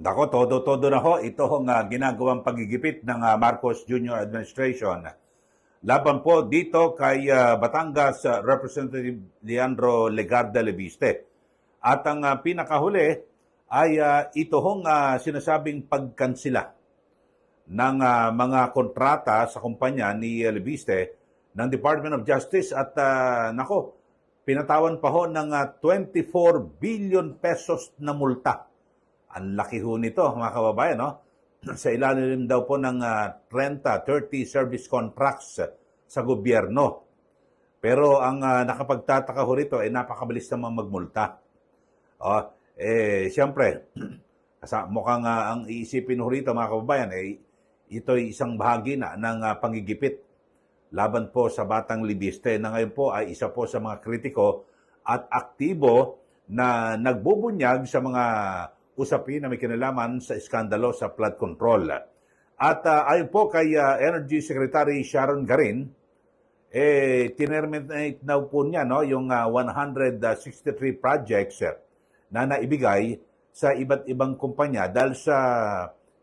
Nako, todo-todo na ho. Ito hong ginagawang pagigipit ng Marcos Jr. Administration. Laban po dito kay Batangas Representative Leandro Legarda Leviste. At ang pinakahuli ay ito hong sinasabing pagkansila ng mga kontrata sa kumpanya ni Leviste ng Department of Justice at nako, pinatawan pa ho ng 24 billion pesos na multa. Ang laki ho nito, mga kababayan, no? Sa ilalim daw po ng 30 service contracts sa gobyerno. Pero ang nakapagtataka ho rito ay napakabilis naman magmulta. Siyempre, mukhang ang iisipin ho rito, mga kababayan, ito'y isang bahagi na ng pangigipit laban po sa Batang Leviste na ngayon po ay isa po sa mga kritiko at aktibo na nagbubunyag sa mga usapin na may kinalaman sa iskandalo sa flood control. At ayon po kay Energy Secretary Sharon Garin, tinerminate na po niya yung 163 projects na naibigay sa iba't ibang kumpanya dahil sa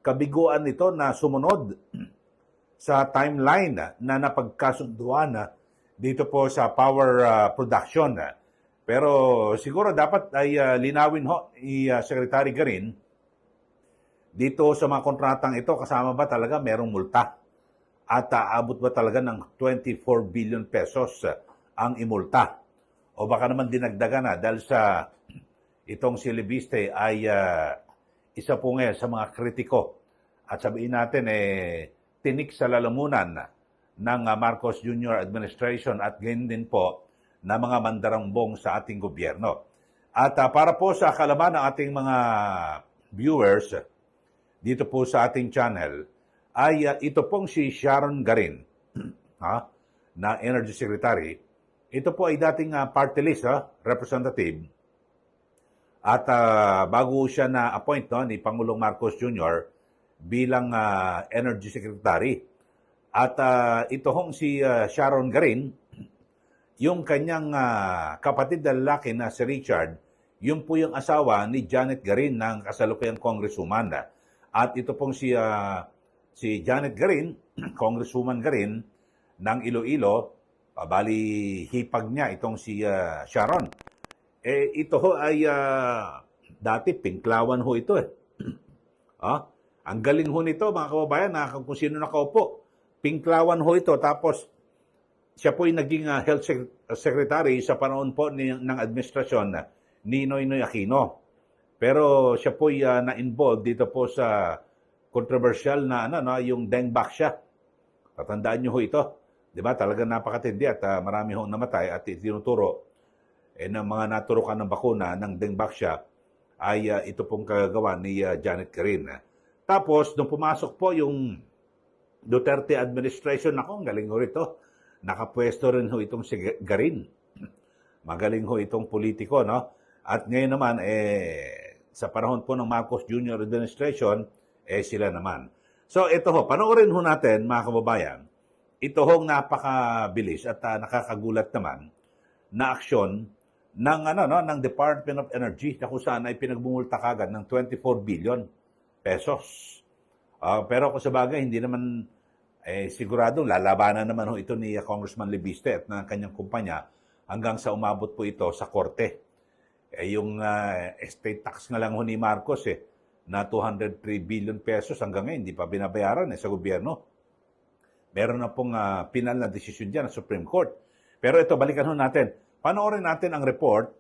kabiguan nito na sumunod sa timeline na napagkasunduan dito po sa power production. Pero siguro dapat ay linawin ho ni Secretary Garin dito sa mga kontratang ito, kasama ba talaga merong multa? At aabot ba talaga ng 24 billion pesos ang imulta? O baka naman dinagdagan na dahil sa itong si Leviste ay isa po ngayon sa mga kritiko. At sabihin natin, tinik sa lalamunan ng Marcos Jr. Administration at ganyan din po na mga mandarambong sa ating gobyerno. At para po sa kalaman ng ating mga viewers dito po sa ating channel, ay ito pong si Sharon Garin, na Energy Secretary. Ito po ay dating party list representative. At bago siya na-appoint ni Pangulong Marcos Jr. bilang Energy Secretary. At ito hong si Sharon Garin, yung kanyang kapatid na lalaki na si Richard, yung po yung asawa ni Janet Garin ng kasalukuyang congresswoman. At ito pong si Janet Garin, Congresswoman Garin ng Iloilo, bali hipag niya itong si Sharon. Ito ho ay dati pinklawan ho ito . Ang galing ho nito, mga kababayan, kung sino nakaupo. Pinklawan ho ito, tapos siya po ay naging health secretary sa panahon po ng administrasyon ni Noynoy Aquino. Pero siya po ay na-involved dito po sa controversial na yung Dengbaksya. Tatandaan niyo ho ito. Di ba? Talagang napakatindi at marami ho namatay at itinuturo ng mga naturukan ng bakuna ng Dengbaksya ay ito pong kagagawa ni Janet Garin. Tapos, nung pumasok po yung Duterte administration, ang galing ho rito. Nakapwesto rin ho itong si Garin. Magaling ho itong politiko, no? At ngayon naman, sa panahon po ng Marcos Jr. administration, sila naman. So, ito ho, panoorin ho natin, mga kababayan, ito hong napakabilis at nakakagulat naman na aksyon ng, ng Department of Energy na kung saan ay pinagbumulta kagad ng 24 billion pesos. Pero kung sa bagay, hindi naman sigurado lalabanan naman ho ito ni Congressman Leviste at ng kanyang kumpanya hanggang sa umabot po ito sa korte. Yung estate tax nga lang ho ni Marcos na 203 billion pesos hanggang ngayon hindi pa binabayaran sa gobyerno. Meron na pong pinal na desisyon dyan ng Supreme Court. Pero ito, balikan ho natin. Panoorin natin ang report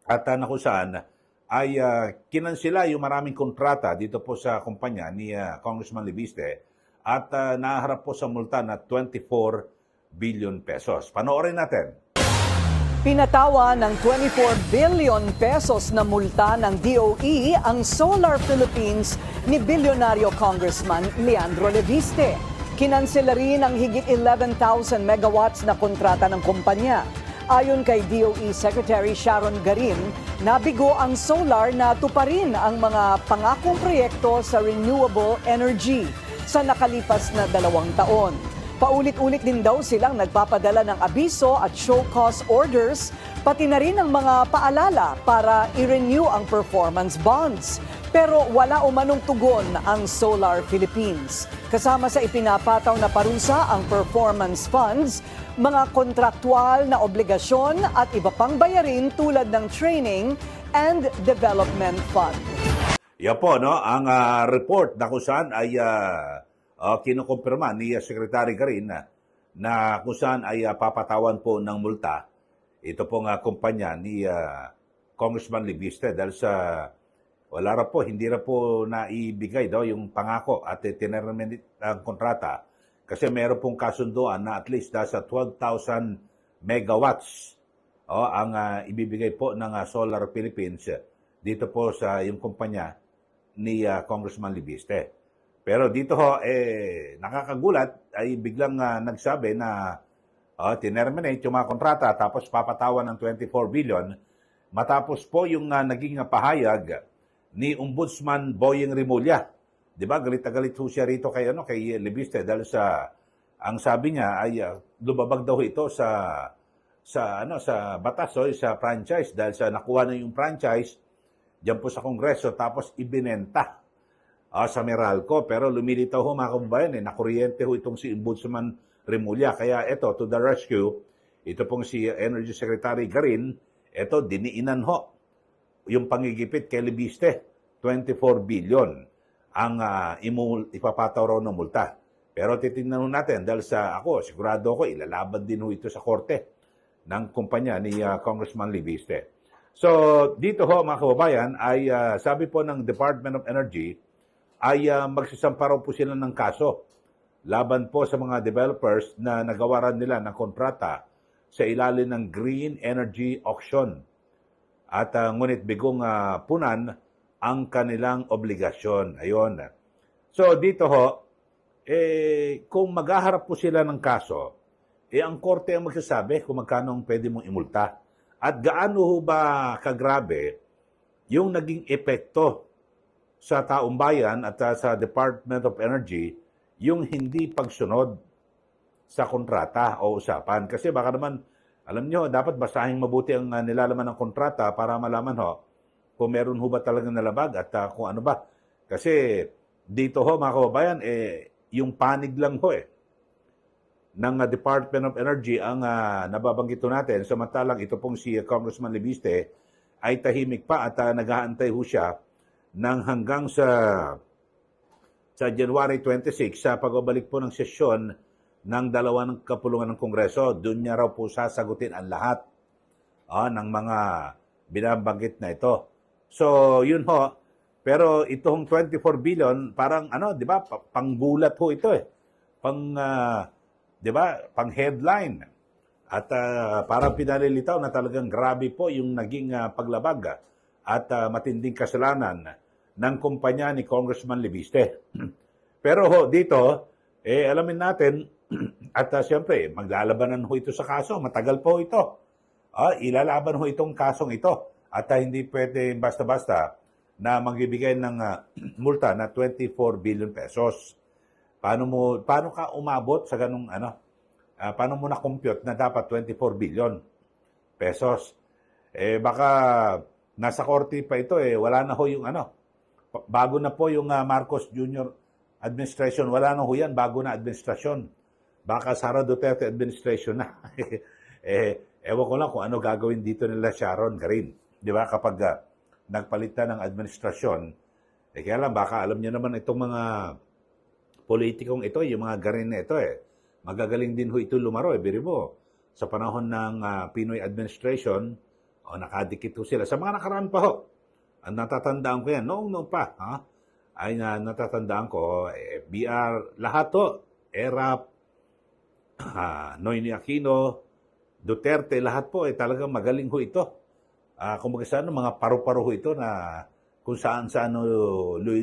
at na kung saan ay kinansila yung maraming kontrata dito po sa kumpanya ni Congressman Leviste at naharap po sa multa na 24 billion pesos. Panoorin natin. Pinatawa ng 24 billion pesos na multa ng DOE ang Solar Philippines ni bilyonaryo Congressman Leandro Leviste. Kinansela rin ang higit 11,000 megawatts na kontrata ng kumpanya. Ayon kay DOE Secretary Sharon Garin, nabigo ang solar na tuparin ang mga pangakong proyekto sa renewable energy sa nakalipas na 2 taon. Paulit-ulit din daw silang nagpapadala ng abiso at show cause orders, pati na rin ang mga paalala para i-renew ang performance bonds. Pero wala umanong tugon ang Solar Philippines. Kasama sa ipinapataw na parusa ang performance funds, mga kontraktual na obligasyon at iba pang bayarin tulad ng training and development fund. Yan po, no? Ang report na kung saan ay kinukumpirma ni Secretary Garin na kung saan ay papatawan po ng multa ito pong kumpanya ni Congressman Libiste dahil sa wala ra po, hindi ra po naibigay daw yung pangako at tinerminate ang kontrata kasi meron pong kasunduan na at least sa 12,000 megawatts ang ibibigay po ng Solar Philippines dito po sa yung kumpanya ni Congressman Libiste. Pero dito nakakagulat ay biglang nagsabi na tinerminate yung mga kontrata tapos papatawan ng 24 billion matapos po yung naging pahayag ni Ombudsman Boyeng Rimulya. 'Di ba? Galit na galit ho siya rito kay Libiste dahil sa ang sabi niya ay lumabag daw ito sa batas sa franchise dahil sa nakuha na yung franchise diyan po sa Kongreso tapos ibinenta sa Meralco. Pero lumilitaw ho mga kababayan nakuryente ho itong si Ombudsman Rimulya. Kaya ito, to the rescue, ito pong si Energy Secretary Garin, ito diniinan ho yung pangigipit kay Libiste, 24 billion ang ipapataw raw ng multa. Pero titingnan natin dahil sigurado ako, ilalaban din ho ito sa korte ng kumpanya ni Congressman Libiste. So, dito ho mga kababayan ay sabi po ng Department of Energy ay magsasampa raw po sila ng kaso laban po sa mga developers na nagawaran nila ng kontrata sa ilalim ng Green Energy Auction. At ngunit bigong punan ang kanilang obligasyon. Ayon. So dito ho, kung maghaharap po sila ng kaso, ang korte ang magsasabi kung magkano ang pwede mong imulta. At gaano ho ba kagrabe yung naging epekto sa taong bayan at sa Department of Energy yung hindi pagsunod sa kontrata o usapan. Kasi baka naman, alam nyo, dapat basahin mabuti ang nilalaman ng kontrata para malaman kung meron ho ba talagang nalabag at kung ano ba. Kasi dito ho mga kababayan, yung panig lang ho ng Department of Energy ang nababanggit natin. Samantalang ito pong si Congressman Libiste ay tahimik pa at nag-aantay ho siya ng hanggang sa January 26 sa pagbabalik po ng sesyon ng dalawa ng kapulungan ng Kongreso. Doon niya raw po sasagutin ang lahat ng mga binabanggit na ito. So, yun ho. Pero itong 24 billion, parang di ba, panggulat ho ito di ba, pang headline. At parang pinalilitaw na talagang grabe po yung naging paglabag at matinding kasalanan ng kumpanya ni Congressman Libiste. Pero dito, alamin natin, at siyempre, maglalabanan ho ito sa kaso. Matagal po ito. Ilalaban ho itong kasong ito. At hindi pwede basta-basta na magbibigay ng multa na 24 billion pesos. Paano ka umabot sa ganung paano mo na-compute na dapat 24 billion pesos? Baka nasa korte pa ito wala na ho yung bago na po yung Marcos Jr. administration, wala na ho yan, bago na administrasyon. Baka Sara Duterte administration na. Ewan ko lang kung ano gagawin dito nila Sharon Garin. Di ba? Kapag nagpalitan ng administrasyon, kaya lang baka alam niyo naman itong mga politikong ito, yung mga Garin na ito magagaling din ho ito lumaro. Biri mo, sa panahon ng Pinoy administration, nakadikit ho sila. Sa mga nakaraan pa ho, ang natatandaan ko yan, noong pa, ay natatandaan ko, BR, lahat to, ERAP, Noynoy Aquino, Duterte, lahat po, talagang magaling ho ito. Kung magkasano, mga paru-paro ho ito na kung saan-saan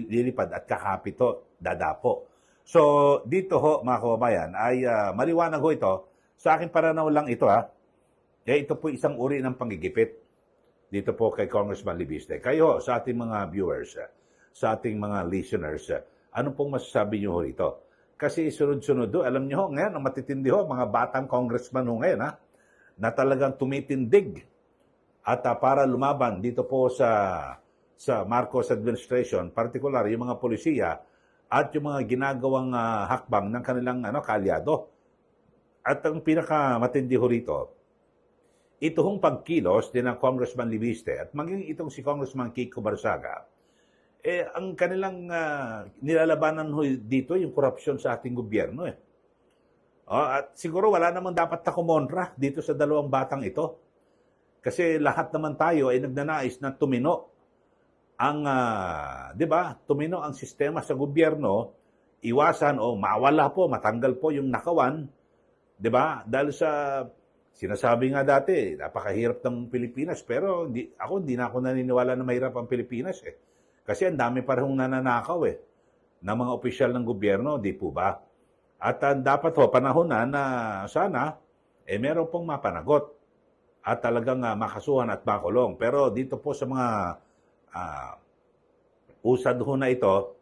lilipad at kakapito, dadapo. So, dito ho, mga kababayan, ay maliwanag ho ito. Sa aking pananaw lang ito, ito po isang uri ng panggigipit. Dito po kay Congressman Libiste. Kayo, sa ating mga viewers, sa ating mga listeners, ano pong masasabi nyo rito? Kasi sunod-sunod alam nyo ngayon, ang matitindi mga batang congressman ngayon, na talagang tumitindig at para lumaban dito po sa sa Marcos administration, particular yung mga polisiya at yung mga ginagawang hakbang ng kanilang kaalyado. At ang pinakamatindi ho rito, ito hong pagkilos din ng Congressman Libiste at maging itong si Congressman Kiko Barsaga, ang kanilang nilalabanan ho dito yung korupsyon sa ating gobyerno. At siguro wala namang dapat na kumontra dito sa dalawang batang ito. Kasi lahat naman tayo ay nagnanais na tumino ang, di ba, tumino ang sistema sa gobyerno, iwasan o mawala po, matanggal po yung nakawan, di ba? Dahil sa sinasabi nga dati, napakahirap ng Pilipinas, pero hindi na ako naniniwala na mahirap ang Pilipinas Kasi ang dami parang nananakaw ng mga opisyal ng gobyerno, di po ba? At dapat panahon na sana meron pong mapanagot at talagang makasuhan at makulong. Pero dito po sa mga usad ho na ito,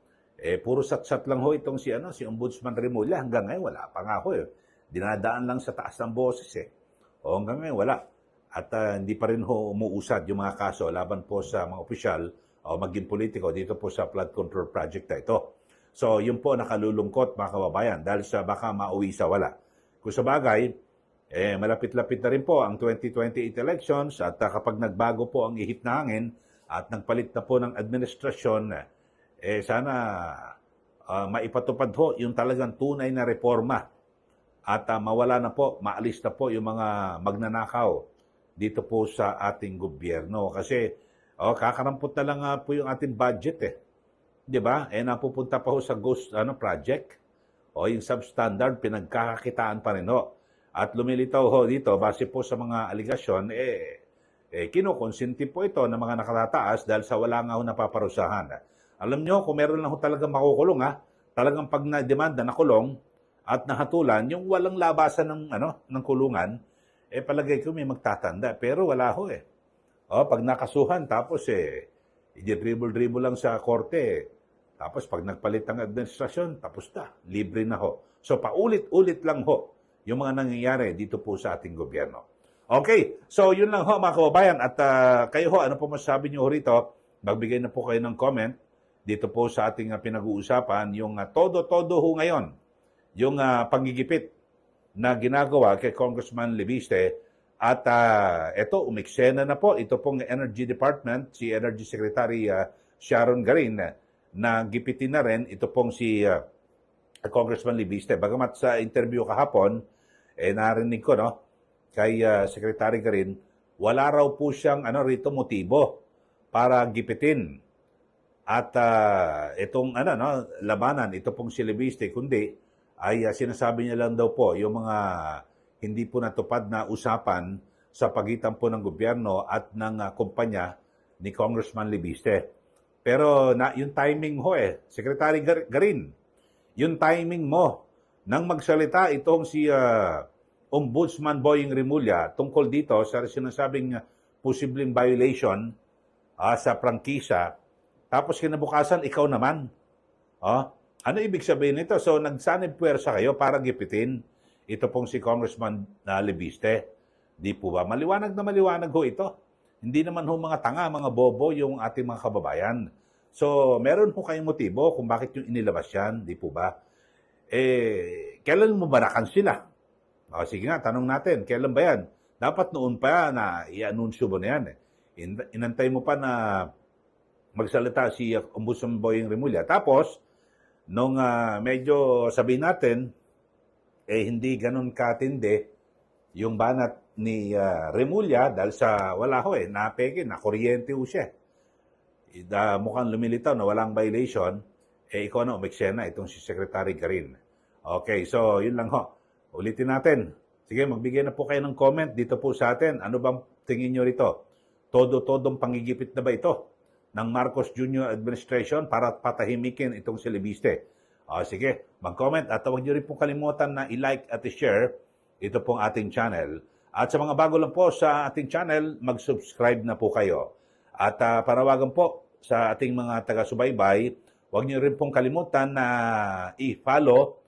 puro sat-sat lang ho itong si Ombudsman Remulla. Hanggang ngayon wala pa nga ho Dinadaan lang sa taas ng boses hanggang ngayon wala. At hindi pa rin ho umuusad yung mga kaso laban po sa mga opisyal o maging politiko dito po sa flood control project na ito. So, yun po nakalulungkot mga kababayan dahil sa baka mauwi sa wala. Kung sa bagay, malapit-lapit na rin po ang 2028 elections at kapag nagbago po ang ihip na hangin at nagpalit na po ng administrasyon, sana maipatupad ho yung talagang tunay na reforma at mawala na po, maalis na po yung mga magnanakaw dito po sa ating gobyerno. Kasi kakarampot na lang po yung ating budget Di ba? Napupunta pa ho sa ghost project o yung substandard, pinagkakakitaan pa rin ho. At lumilitaw ho dito, base po sa mga aligasyon, kinukonsinti po ito ng mga nakatataas dahil sa wala nga ho napaparusahan. Alam nyo, kung meron lang ho talagang makukulong talagang pag na-demanda na kulong at nahatulan, yung walang labasan ng kulungan, palagay ko may magtatanda. Pero wala ho pag nakasuhan, tapos i-dribble-dribble lang sa korte, tapos pag nagpalit ang administrasyon, tapos na, libre na ho. So paulit-ulit lang ho yung mga nangyayari dito po sa ating gobyerno. Okay, so yun lang ho mga kababayan. At kayo ho, ano po masasabi nyo rito? Magbigay na po kayo ng comment dito po sa ating pinag-uusapan, yung todo-todo ho ngayon, yung panggigipit na ginagawa kay Congressman Libiste. At ito, umiksena na po, ito pong Energy Department, si Energy Secretary Sharon Garin, na gipitin na rin, ito pong si Congressman Libiste. Bagamat sa interview kahapon, narinig ko, kay Secretary Garin, wala raw po siyang rito motibo para gipitin. At itong labanan, ito pong si Libiste, kundi ay sinasabi niya lang daw po yung mga hindi po natupad na usapan sa pagitan po ng gobyerno at ng kumpanya ni Congressman Libiste. Pero yung timing ho Secretary Garin, yung timing mo nang magsalita itong si Ombudsman Boying Remulla tungkol dito sa sinasabing posibleng violation sa prangkisa, tapos kinabukasan ikaw naman. Ano ibig sabihin nito? So nagsanib puwersa kayo para gipitin ito pong si Congressman Libiste. Di po ba? Maliwanag na maliwanag ho ito. Hindi naman ho mga tanga, mga bobo yung ating mga kababayan. So, meron ho kayong motibo kung bakit yung inilabas yan. Di po ba? Kailan mo ba nakansila? Sige nga, tanong natin, kailan ba yan? Dapat noon pa na i-anunsyo mo na yan. Inantay mo pa na magsalita si Ombudsman Boying Remulla. Tapos, nung medyo sabihin natin, hindi ganun katindi yung banat ni Remulla dahil sa wala ho napeke, nakuryente ho siya. Mukhang lumilitaw na walang violation, ikaw na umeksena itong si Secretary Garin. Okay, so yun lang ho. Ulitin natin. Sige, magbigay na po kayo ng comment dito po sa atin. Ano bang tingin nyo rito? Todo-todong pangigipit na ba ito ng Marcos Jr. administration para patahimikin itong si Libiste? Sige, mag-comment at huwag niyo rin pong kalimutan na i-like at i-share ito pong ating channel. At sa mga bago lang po sa ating channel, mag-subscribe na po kayo. At parawagan po sa ating mga taga-subaybay, huwag niyo rin pong kalimutan na i-follow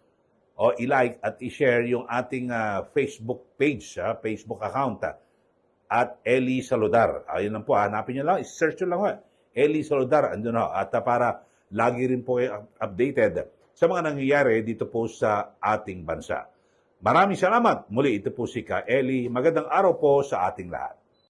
o i-like at i-share yung ating Facebook page, Facebook account at Eli Saludar. Ayun lang po, hanapin niyo lang, i-search nyo lang Eli Solodar, andun ho, at para lagi rin po kayo updated sa mga nangyayari dito po sa ating bansa. Maraming salamat. Muli, ito po si Ka Eli. Magandang araw po sa ating lahat.